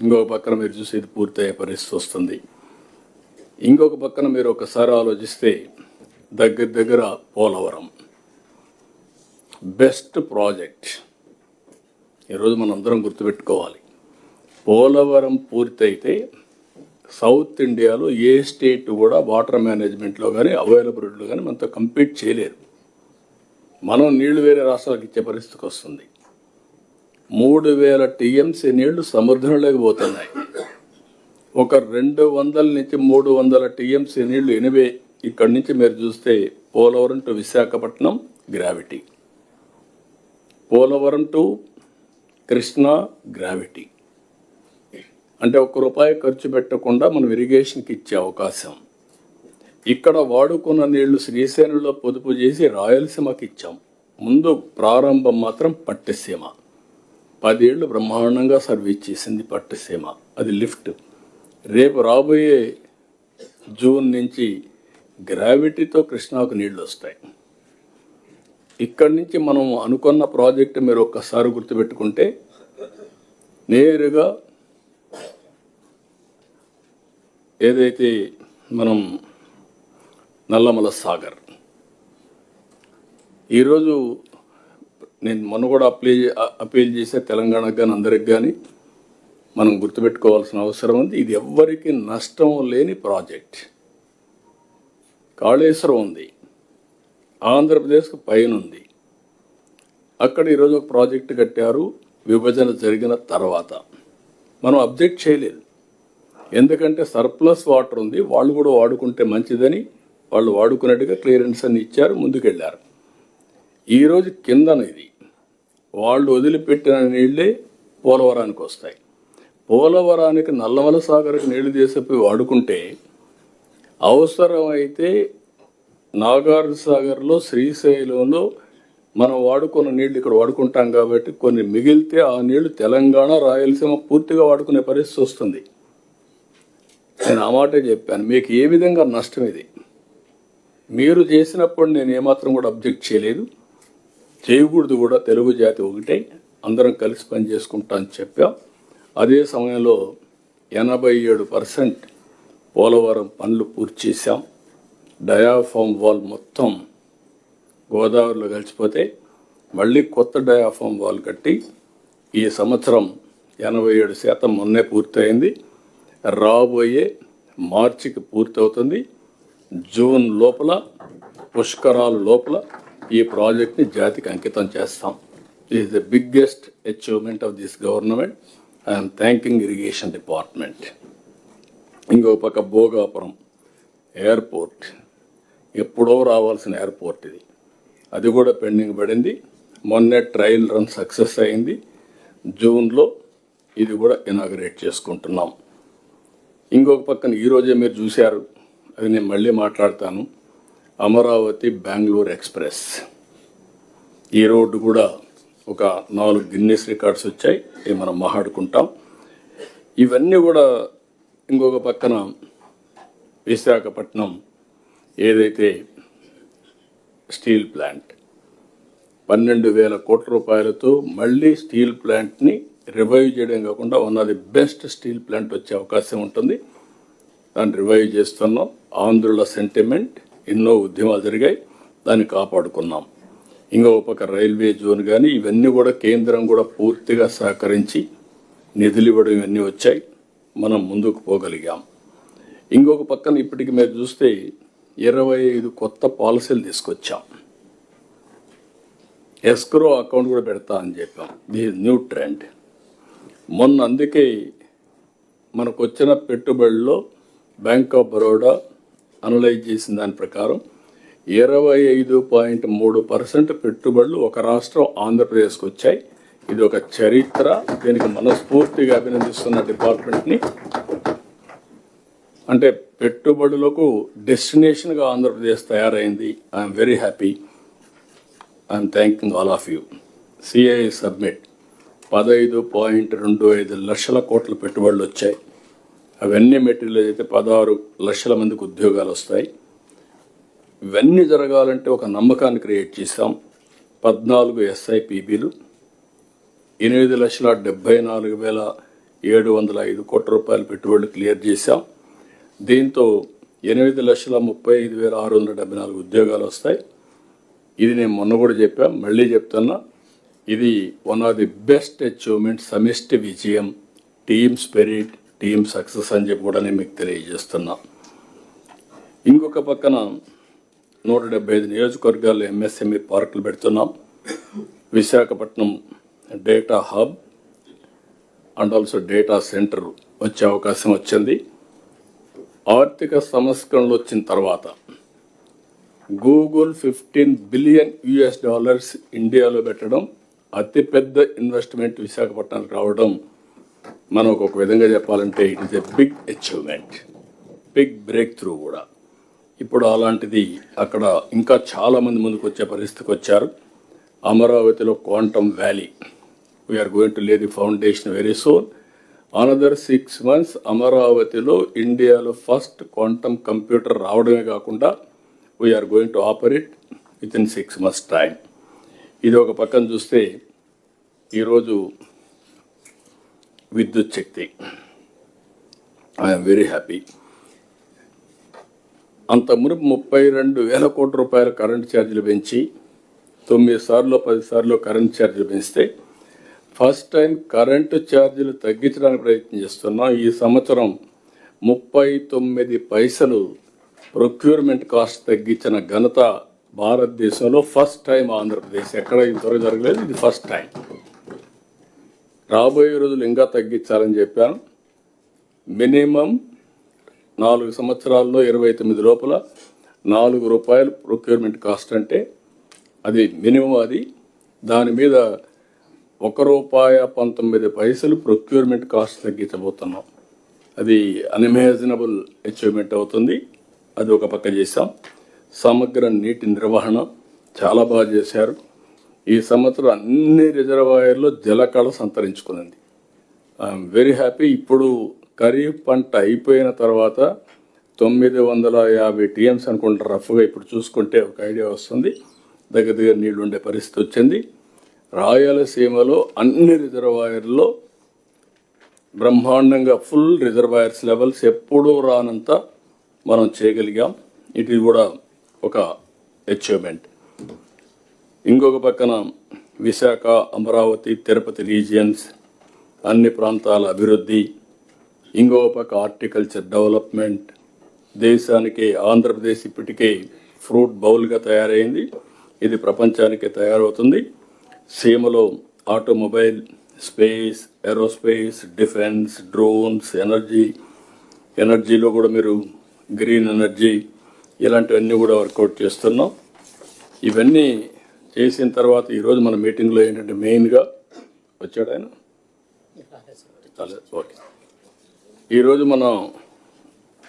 ఇంకొక పక్కన మీరు చూసి ఇది పూర్తయ్యే పరిస్థితి వస్తుంది. ఇంకొక పక్కన మీరు ఒకసారి ఆలోచిస్తే దగ్గర పోలవరం బెస్ట్ ప్రాజెక్ట్. ఈరోజు మనందరం గుర్తుపెట్టుకోవాలి, పోలవరం పూర్తయితే సౌత్ ఇండియాలో ఏ స్టేట్ కూడా వాటర్ మేనేజ్మెంట్లో కానీ అవైలబిలిటీలో కానీ మనతో కంపీట్ చేయలేరు. మనం నీళ్లు వేరే రాష్ట్రాలకు ఇచ్చే పరిస్థితికి వస్తుంది. 3000 టీఎంసీ నీళ్లు సముద్రంలోకి పోతున్నాయి. ఒక 200 నుంచి 300 టీఎంసీ నీళ్లు ఎనివే ఇక్కడి నుంచి మీరు చూస్తే Polavaram to Visakhapatnam gravity, Polavaram to Krishna gravity. అంటే ₹1 ఖర్చు పెట్టకుండా మనం ఇరిగేషన్కి ఇచ్చే అవకాశం. ఇక్కడ వాడుకున్న నీళ్లు శ్రీశైలంలో పొదుపు చేసి రాయలసీమకి ఇచ్చాం. ముందు ప్రారంభం మాత్రం పట్టిసీమ 10 ఏళ్ళు బ్రహ్మాండంగా సర్వీస్ చేసింది పట్టిసీమ, అది లిఫ్ట్. రేపు రాబోయే జూన్ నుంచి గ్రావిటీతో కృష్ణాకు నీళ్లు వస్తాయి. ఇక్కడి నుంచి మనం అనుకున్న ప్రాజెక్టు మీరు ఒక్కసారి గుర్తుపెట్టుకుంటే నేరుగా ఏదైతే మనం నల్లమల సాగర్, ఈరోజు నేను మొన్న కూడా అప్పీల్ చేసే తెలంగాణకు కానీ అందరికి కానీ మనం గుర్తుపెట్టుకోవాల్సిన అవసరం ఉంది. ఇది ఎవ్వరికి నష్టం లేని ప్రాజెక్ట్. కాళేశ్వరం ఉంది, ఆంధ్రప్రదేశ్కు పైన ఉంది. అక్కడ ఈరోజు ఒక ప్రాజెక్టు కట్టారు. విభజన జరిగిన తర్వాత మనం అబ్జెక్ట్ చేయలేదు, ఎందుకంటే సర్ప్లస్ వాటర్ ఉంది, వాళ్ళు కూడా వాడుకుంటే మంచిదని వాళ్ళు వాడుకున్నట్టుగా క్లియరెన్స్ అని ఇచ్చారు, ముందుకెళ్ళారు. ఈరోజు కిందన ఇది వాళ్ళు వదిలిపెట్టిన నీళ్ళే పోలవరానికి వస్తాయి. పోలవరానికి నల్లమల సాగర్కి నీళ్లు తీసిపోయి వాడుకుంటే అవసరమైతే నాగార్జున సాగర్లో శ్రీశైలంలో మనం వాడుకున్న నీళ్లు ఇక్కడ వాడుకుంటాం కాబట్టి కొన్ని మిగిలితే ఆ నీళ్లు తెలంగాణ రాయలసీమ పూర్తిగా వాడుకునే పరిస్థితి వస్తుంది. నేను ఆ మాటే చెప్పాను, మీకు ఏ విధంగా నష్టం ఇది మీరు చేసినప్పుడు నేను ఏమాత్రం కూడా అబ్జెక్ట్ చేయలేదు, చేయకూడదు కూడా. తెలుగు జాతి ఒకటే, అందరం కలిసి పని చేసుకుంటా అని చెప్పాం. అదే సమయంలో 87% పోలవరం పనులు పూర్తి చేశాం. డయాఫామ్ వాల్ మొత్తం గోదావరిలో కలిసిపోతే మళ్ళీ కొత్త డయాఫామ్ వాల్ కట్టి ఈ సంవత్సరం 87% మొన్నే పూర్తయింది. రాబోయే మార్చికి పూర్తవుతుంది. జూన్ లోపల పుష్కరాల లోపల ఈ ప్రాజెక్ట్ని జాతికి అంకితం చేస్తాం. This is the biggest achievement of this government. I'm thanking irrigation department. ఇంకో పక్క భోగాపురం ఎయిర్పోర్ట్, ఎప్పుడో రావాల్సిన ఎయిర్పోర్ట్ ఇది, అది కూడా పెండింగ్ పడింది. మొన్నే ట్రయల్ రన్ సక్సెస్ అయింది. జూన్లో ఇది కూడా ఇనాగరేట్ చేసుకుంటున్నాం. ఇంకొక పక్కన ఈరోజే మీరు చూశారు, అది నేను మళ్ళీ మాట్లాడతాను, అమరావతి బెంగళూరు ఎక్స్ప్రెస్. ఈ రోడ్డు కూడా ఒక 4 గిన్నెస్ రికార్డ్స్ వచ్చాయి, ఇవి మనం మాట్లాడుకుంటాం. ఇవన్నీ కూడా ఇంకొక పక్కన విశాఖపట్నం ఏదైతే స్టీల్ ప్లాంట్ 12,000 కోట్ల రూపాయలతో మళ్ళీ స్టీల్ ప్లాంట్ని రివైవ్ చేయడం కాకుండా one of the best steel plant వచ్చే అవకాశం ఉంటుంది. దాన్ని రివైవ్ చేస్తున్నాం. ఆంధ్రుల సెంటిమెంట్, ఎన్నో ఉద్యమాలు జరిగాయి, దాన్ని కాపాడుకున్నాం. ఇంకొక పక్క రైల్వే జోన్ కానీ ఇవన్నీ కూడా కేంద్రం కూడా పూర్తిగా సహకరించి నిధులు ఇవ్వడం ఇవన్నీ వచ్చాయి, మనం ముందుకు పోగలిగాం. ఇంకొక పక్కన ఇప్పటికి మీరు చూస్తే 25 కొత్త పాలసీలు తీసుకొచ్చాం. ఎస్క్రో అకౌంట్ కూడా పెడతా అని చెప్పాం. This new trend. మొన్న అందుకే మనకు వచ్చిన పెట్టుబడుల్లో బ్యాంక్ ఆఫ్ బరోడా అనలైజ్ చేసిన దాని ప్రకారం 25.3% పెట్టుబడులు ఒక రాష్ట్రం ఆంధ్రప్రదేశ్కి వచ్చాయి. ఇది ఒక చరిత్ర. దీనికి మనస్ఫూర్తిగా అభినందిస్తున్న డిపార్ట్మెంట్ని. అంటే పెట్టుబడులకు డెస్టినేషన్గా ఆంధ్రప్రదేశ్ తయారైంది. I'm very happy. I'm thanking all of you. CI submit 15.25 లక్షల కోట్ల పెట్టుబడులు వచ్చాయి. అవన్నీ మెటీరియల్ అయితే 16 లక్షల మందికి ఉద్యోగాలు వస్తాయి. ఇవన్నీ జరగాలంటే ఒక నమ్మకాన్ని క్రియేట్ చేశాం. 14 SIPBలు, 8,74,000 705 కోట్ల రూపాయల పెట్టుబడులు క్లియర్ చేశాం. దీంతో 8,35,674 ఉద్యోగాలు వస్తాయి. ఇది నేను మొన్న కూడా చెప్పాను, మళ్ళీ చెప్తున్నా, ఇది one of the best achievement, సమిష్టి విజయం, టీమ్ స్పిరిట్, టీమ్ సక్సెస్ అని చెప్పి కూడా నేను మీకు తెలియజేస్తున్నా. ఇంకొక పక్కన 175 నియోజకవర్గాల్లో ఎంఎస్ఎంఈ పార్కులు పెడుతున్నాం. Visakhapatnam data hub and also data centre వచ్చే అవకాశం వచ్చింది. ఆర్థిక సంస్కరణలు వచ్చిన తర్వాత గూగుల్ $15 బిలియన్ ఇండియాలో పెట్టడం, అతిపెద్ద ఇన్వెస్ట్మెంట్ విశాఖపట్నానికి రావడం, మనం ఒక విధంగా చెప్పాలంటే it is a big achievement, big breakthrough కూడా. ఇప్పుడు అలాంటిది అక్కడ ఇంకా చాలామంది ముందుకు వచ్చే పరిస్థితికి వచ్చారు. అమరావతిలో quantum valley, we are going to lay the foundation very soon. Another 6 months అమరావతిలో ఇండియాలో ఫస్ట్ క్వాంటమ్ కంప్యూటర్ రావడమే కాకుండా we are going to operate within 6 months time. ఇది ఒక పక్కన చూస్తే ఈరోజు విద్యుత్ శక్తి, ఐఎమ్ వెరీ హ్యాపీ. అంత మునుపు 32,000 కోట్ల రూపాయల కరెంట్ ఛార్జీలు పెంచి 9 సార్లు 10 సార్లు కరెంట్ ఛార్జీలు పెంచితే ఫస్ట్ టైం కరెంటు ఛార్జీలు తగ్గించడానికి ప్రయత్నం చేస్తున్నాం. ఈ సంవత్సరం 39 పైసలు ప్రొక్యూర్మెంట్ కాస్ట్ తగ్గించిన ఘనత భారతదేశంలో ఫస్ట్ టైం ఆంధ్రప్రదేశ్. ఎక్కడ ఇంతవరకు జరగలేదు, ఇది ఫస్ట్ టైం. రాబోయే రోజులు ఇంకా తగ్గించాలని చెప్పాను. మినిమం 4 సంవత్సరాల్లో 29 లోపల ₹4 ప్రొక్యూర్మెంట్ కాస్ట్ అంటే అది మినిమం. అది దాని మీద ₹1.19 ప్రొక్యూర్మెంట్ కాస్ట్ తగ్గించబోతున్నాం. అది అన్ఇమాజినబుల్ అచీవ్మెంట్ అవుతుంది. అది ఒక పక్క చేశాం. సమగ్ర నీటి నిర్వహణ చాలా బాగా చేశారు. ఈ సంవత్సరం అన్ని రిజర్వాయర్లో జలకళ సంతరించుకున్నది. I'm very happy. ఇప్పుడు ఖరీఫ్ పంట అయిపోయిన తర్వాత 950 TMs అనుకుంటారు రఫ్గా. ఇప్పుడు చూసుకుంటే ఒక ఐడియా వస్తుంది, దగ్గర దగ్గర నీళ్లు ఉండే పరిస్థితి వచ్చింది. రాయలసీమలో అన్ని రిజర్వాయర్లో బ్రహ్మాండంగా ఫుల్ రిజర్వాయర్స్ లెవెల్స్ ఎప్పుడూ రానంత మనం చేయగలిగాం. ఇది కూడా ఒక అచీవ్మెంట్. ఇంకొక పక్కన విశాఖ, అమరావతి, తిరుపతి రీజియన్స్ అన్ని ప్రాంతాల అభివృద్ధి, ఇంకొక పక్క హార్టికల్చర్ డెవలప్మెంట్. దేశానికి ఆంధ్రప్రదేశ్ ఇప్పటికే ఫ్రూట్ బౌల్గా తయారైంది, ఇది ప్రపంచానికి తయారవుతుంది. సీమలో automobile, space, aerospace, defence, drones, ఎనర్జీలో కూడా మీరు గ్రీన్ ఎనర్జీ ఇలాంటివన్నీ కూడా వర్కౌట్ చేస్తున్నాం. ఇవన్నీ చేసిన తర్వాత ఈరోజు మన మీటింగ్లో ఏంటంటే మెయిన్గా వచ్చాడు ఆయన. ఓకే, ఈరోజు మనం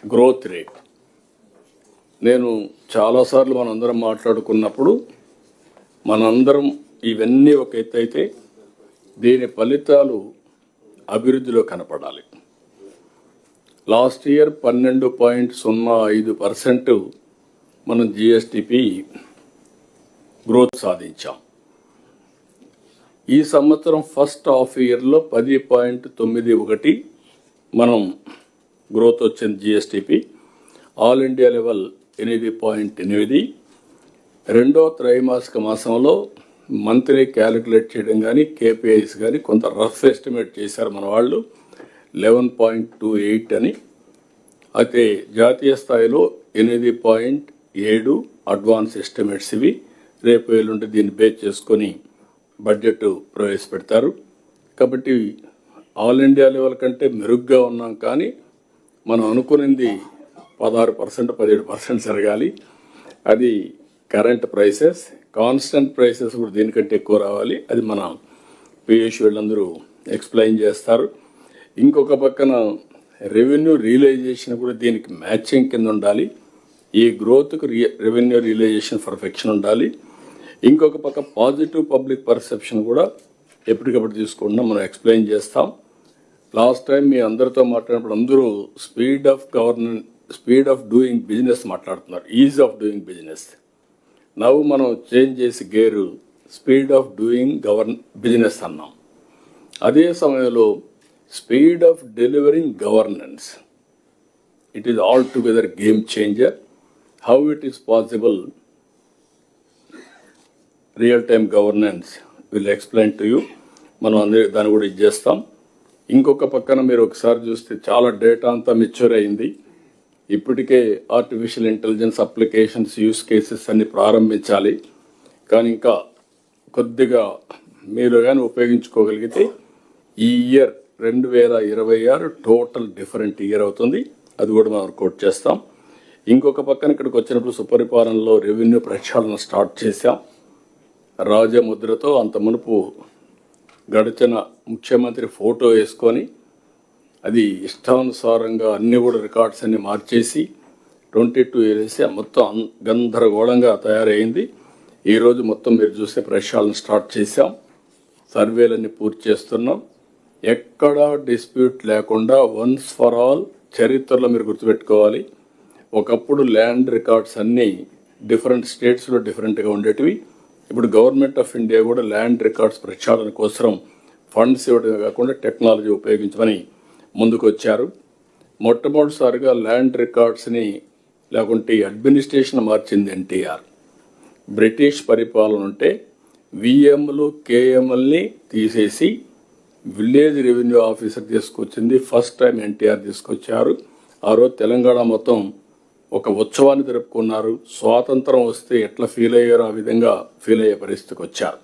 గ్రోత్ రేట్, నేను చాలాసార్లు మనందరం మాట్లాడుకున్నప్పుడు మనందరం ఇవన్నీ ఒక ఎత్తు అయితే దీని ఫలితాలు అభివృద్ధిలో కనపడాలి. లాస్ట్ ఇయర్ 12.05% మనం జిఎస్టిపి గ్రోత్ సాధించాం. ఈ సంవత్సరం ఫస్ట్ హాఫ్ ఇయర్లో 10.91 మనం గ్రోత్ వచ్చింది జిఎస్టిపి. All India level 8.8. రెండో త్రైమాసిక మాసంలో మంత్లీ క్యాలిక్యులేట్ చేయడం కానీ కేపీఐస్ కానీ కొంత రఫ్ ఎస్టిమేట్ చేశారు మన వాళ్ళు 11.28 అని. అయితే జాతీయ స్థాయిలో 8.7 అడ్వాన్స్ ఎస్టిమేట్స్ ఇవి. రేపు ఎల్లుండి దీన్ని బేస్ చేసుకొని బడ్జెట్ ప్రవేశపెడతారు. కాబట్టి ఆల్ ఇండియా లెవెల్ కంటే మెరుగ్గా ఉన్నాం, కానీ మనం అనుకున్నది 16%, 17% జరగాలి. అది కరెంట్ ప్రైసెస్, కాన్స్టెంట్ ప్రైసెస్ కూడా దీనికంటే ఎక్కువ రావాలి. అది మన పియూష్ వీళ్ళందరూ ఎక్స్ప్లెయిన్ చేస్తారు. ఇంకొక పక్కన రెవెన్యూ రియలైజేషన్ కూడా దీనికి మ్యాచింగ్ కింద ఉండాలి. ఈ గ్రోత్కు రెవెన్యూ రియలైజేషన్ పర్ఫెక్షన్ ఉండాలి. ఇంకొక పక్క పాజిటివ్ పబ్లిక్ పర్సెప్షన్ కూడా ఎప్పటికప్పుడు తీసుకుంటున్నాం, మనం ఎక్స్ప్లెయిన్ చేస్తాం. లాస్ట్ టైం మీ అందరితో మాట్లాడినప్పుడు అందరూ స్పీడ్ ఆఫ్ డూయింగ్ బిజినెస్ మాట్లాడుతున్నారు, ఈజ్ ఆఫ్ డూయింగ్ బిజినెస్. నవ్వు మనం చేంజ్ చేసి gear speed of doing business అన్నాం. అదే సమయంలో speed of delivering governance. It is altogether game changer. How it is possible, real-time governance will explain to you. మనం అందరి దాన్ని కూడా ఇచ్చేస్తాం. ఇంకొక పక్కన మీరు ఒకసారి చూస్తే చాలా డేటా అంతా మెచ్యూర్ అయింది. ఇప్పటికే artificial intelligence applications use cases అన్ని ప్రారంభించాలి. కానీ ఇంకా కొద్దిగా మీరు కానీ ఉపయోగించుకోగలిగితే ఈ ఇయర్ 2026 టోటల్ డిఫరెంట్ ఇయర్ అవుతుంది. అది కూడా మనం వర్కౌట్ చేస్తాం. ఇంకొక పక్కన ఇక్కడికి వచ్చినప్పుడు సుపరిపాలనలో రెవెన్యూ ప్రక్షాళన స్టార్ట్ చేశాం. రాజముద్రతో అంత మునుపు గడిచిన ముఖ్యమంత్రి ఫోటో వేసుకొని అది ఇష్టానుసారంగా అన్ని కూడా రికార్డ్స్ అన్ని మార్చేసి 22 వేసి మొత్తం గందరగోళంగా తయారైంది. ఈరోజు మొత్తం మీరు చూస్తే ప్రక్షాళన స్టార్ట్ చేశాం. సర్వేలన్నీ పూర్తి చేస్తున్నాం. ఎక్కడా డిస్ప్యూట్ లేకుండా వన్స్ ఫర్ ఆల్ చరిత్రలో మీరు గుర్తుపెట్టుకోవాలి. ఒకప్పుడు ల్యాండ్ రికార్డ్స్ అన్నీ డిఫరెంట్ స్టేట్స్లో డిఫరెంట్గా ఉండేటివి. ఇప్పుడు గవర్నమెంట్ ఆఫ్ ఇండియా కూడా ల్యాండ్ రికార్డ్స్ ప్రక్షాళన కోసం ఫండ్స్ ఇవ్వడమే కాకుండా టెక్నాలజీ ఉపయోగించమని ముందుకు వచ్చారు. మొట్టమొదటిసారిగా ల్యాండ్ రికార్డ్స్ని లేకుంటే అడ్మినిస్ట్రేషన్ మార్చింది ఎన్టీఆర్. బ్రిటిష్ పరిపాలన ఉంటే విఎంలు కేఎంఎల్ని తీసేసి విలేజ్ రెవెన్యూ ఆఫీసర్ తీసుకొచ్చింది ఫస్ట్ టైం ఎన్టీఆర్ తీసుకొచ్చారు. ఆ రోజు తెలంగాణ మొత్తం ఒక ఉత్సవాన్ని జరుపుకున్నారు. స్వాతంత్రం వస్తే ఎట్లా ఫీల్ అయ్యారో ఆ విధంగా ఫీల్ అయ్యే పరిస్థితికి వచ్చారు.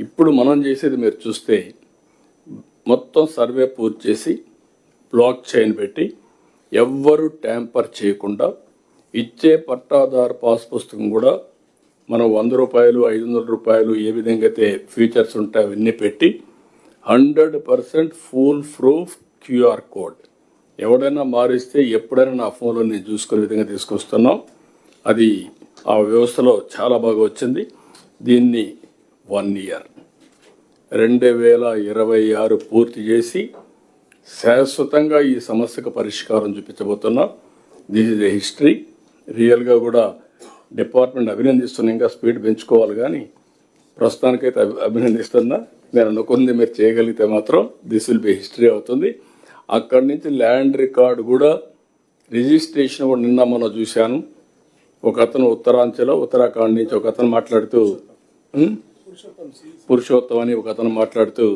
ఇప్పుడు మనం చేసేది మీరు చూస్తే మొత్తం సర్వే పూర్తి చేసి బ్లాక్ చైన్ పెట్టి ఎవ్వరూ ట్యాంపర్ చేయకుండా ఇచ్చే పట్టాదారు పాస్ పుస్తకం కూడా మనం 100 రూపాయలు 500 రూపాయలు ఏ విధంగా అయితే ఫీచర్స్ ఉంటాయి అవన్నీ పెట్టి 100% ఫుల్ ప్రూఫ్ క్యూఆర్ కోడ్. ఎవడైనా మారిస్తే ఎప్పుడైనా నా ఫోన్లో నేను చూసుకునే విధంగా తీసుకొస్తున్నాం. అది ఆ వ్యవస్థలో చాలా బాగా వచ్చింది. దీన్ని 1 ఇయర్ 2026 పూర్తి చేసి శాశ్వతంగా ఈ సమస్యకు పరిష్కారం చూపించబోతున్నాం. This is a history. రియల్గా కూడా డిపార్ట్మెంట్ అభినందిస్తున్నా. ఇంకా స్పీడ్ పెంచుకోవాలి కానీ ప్రస్తుతానికైతే అభినందిస్తున్నా. నేను అనుకుంది మీరు చేయగలిగితే మాత్రం దిస్ విల్ బి హిస్టరీ అవుతుంది. అక్కడి నుంచి ల్యాండ్ రికార్డ్ కూడా రిజిస్ట్రేషన్ కూడా నిన్న మనం చూశాను. ఒక అతను ఉత్తరాఖండ్ నుంచి ఒక అతను మాట్లాడుతూ పురుషోత్తం అని ఒక అతను మాట్లాడుతూ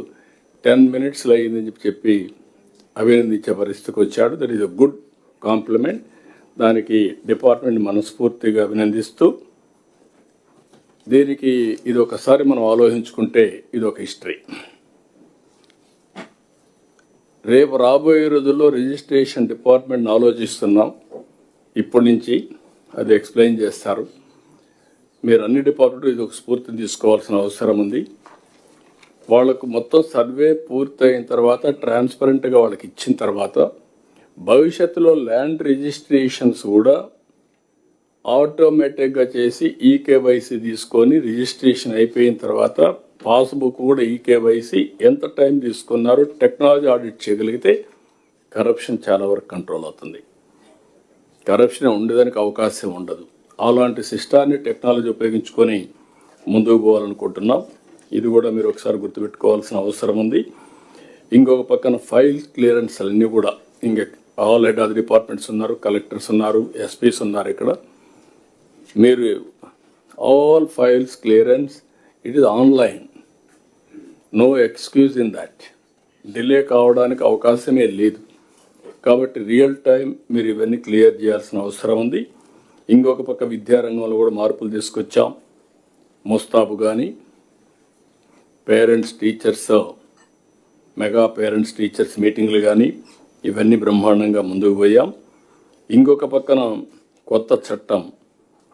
10 minutesలో అయిందని చెప్పి అభినందించే పరిస్థితికి వచ్చాడు. That is a good complement. దానికి డిపార్ట్మెంట్ మనస్ఫూర్తిగా అభినందిస్తూ దీనికి ఇది ఒకసారి మనం ఆలోచించుకుంటే ఇది ఒక హిస్టరీ. రేపు రాబోయే రోజుల్లో రిజిస్ట్రేషన్ డిపార్ట్మెంట్ని ఆలోచిస్తున్నాం. ఇప్పటి నుంచి అది ఎక్స్ప్లెయిన్ చేస్తారు. మీరు అన్ని డిపార్ట్మెంట్ ఇది ఒక స్ఫూర్తిని తీసుకోవాల్సిన అవసరం ఉంది. వాళ్లకు మొత్తం సర్వే పూర్తయిన తర్వాత ట్రాన్స్పరెంట్గా వాళ్ళకి ఇచ్చిన తర్వాత భవిష్యత్తులో ల్యాండ్ రిజిస్ట్రేషన్స్ కూడా ఆటోమేటిక్గా చేసి ఈకేవైసీ తీసుకొని రిజిస్ట్రేషన్ అయిపోయిన తర్వాత పాస్బుక్ కూడా ఈకేవైసీ ఎంత టైం తీసుకున్నారో టెక్నాలజీ ఆడిట్ చేయగలిగితే కరప్షన్ చాలా వరకు కంట్రోల్ అవుతుంది. కరప్షన్ ఉండేదానికి అవకాశం ఉండదు. అలాంటి సిస్టాన్ని టెక్నాలజీ ఉపయోగించుకొని ముందుకు పోవాలనుకుంటున్నాం. ఇది కూడా మీరు ఒకసారి గుర్తుపెట్టుకోవాల్సిన అవసరం ఉంది. ఇంకొక పక్కన ఫైల్ క్లియరెన్స్ అన్నీ కూడా ఇంక all head of the departments ఉన్నారు, కలెక్టర్స్ ఉన్నారు, ఎస్పీస్ ఉన్నారు. ఇక్కడ మీరు all files clearance it is online. No excuse in that. Delay కావడానికి అవకాశమే లేదు. కాబట్టి రియల్ టైం మీరు ఇవన్నీ క్లియర్ చేయాల్సిన అవసరం ఉంది. ఇంకొక పక్క విద్యారంగంలో కూడా మార్పులు తీసుకొచ్చాం. ముస్తాబు కానీ parents teachers mega parents teachers మీటింగ్లు కానీ ఇవన్నీ బ్రహ్మాండంగా ముందుకు పోయాం. ఇంకొక పక్కన కొత్త చట్టం